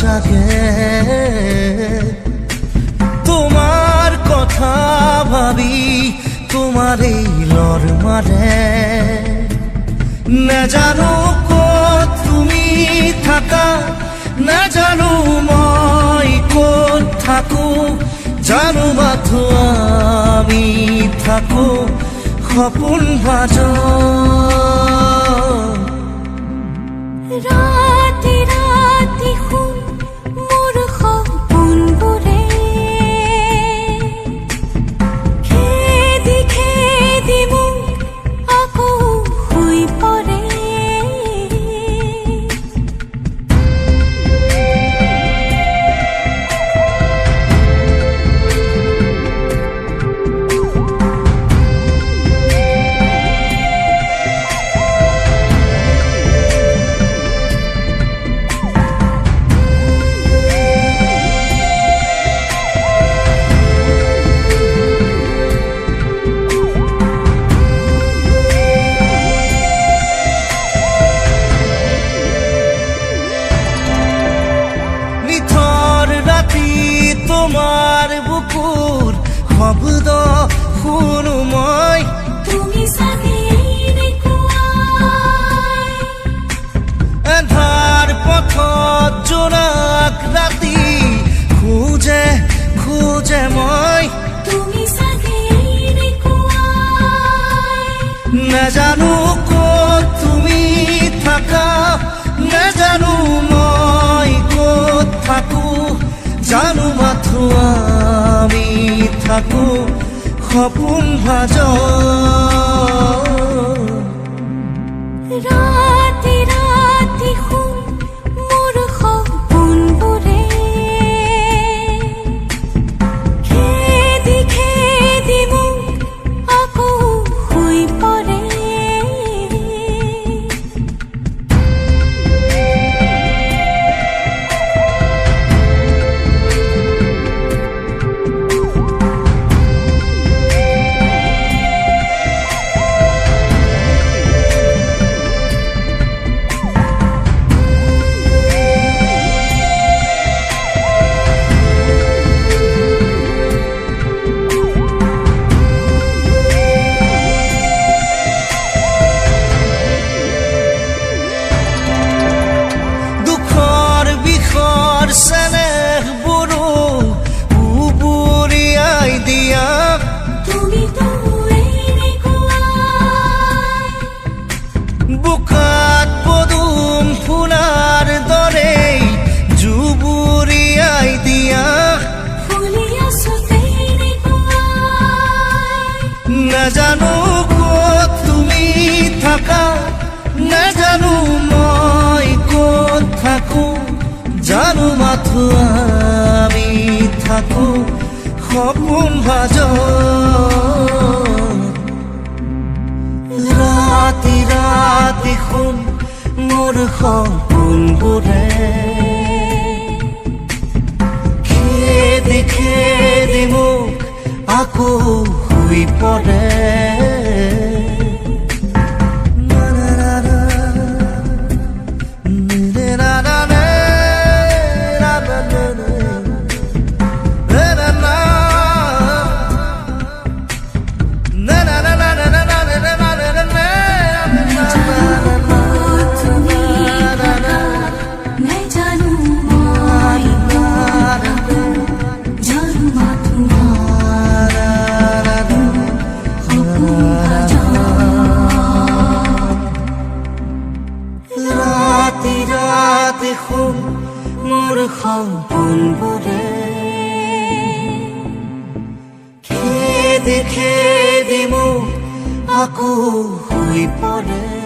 জাগে তোমার কথা ভাবি তোমার এই লর মারে না জানো কত তুমি থাকা না জানো মই কত থাকো জানো মাথো আমি থাকো সপোন বাজ ৰাতি ৰাতি শুন মোৰ সপোনবোৰে খেদি খেদি মোক আকৌ শুই পৰে তোমাৰ বুকুৰ শব্দ শুনো মই তুমি চাগে এন্ধাৰ পথত জোনাক ৰাতি খোজে খোজে মই তুমি চাগে নাজানো ক'ত তুমি থাকা নাজানো মই ক'ত থাকো জানো মাথো আমি থাকো সপোন ভাজ ৰাতি ৰাতি শুন মোৰ সপোনবোৰে খেদি খেদি মোক আকৌ শুই পৰে চেনেহ বুড়ো উবুৰিয়াই দিয়া তুমি তো বোকাত পদুম ফুলাৰ দৰে জুবুৰিয়াই দিয়া ফুলি আছো নাজানো ক'ত তুমি থাকা নাজানো মই ক'ত থাকো জানো মাথো আমি থাকো সপোন ভাজ ৰাতি ৰাতি শুন মোৰ সপোনবোৰে খেদি খেদি মোক আকৌ শুই পৰে দেখোন মোৰ সপোনবোৰে খেদি খেদি মোক আকৌ শুই পৰে।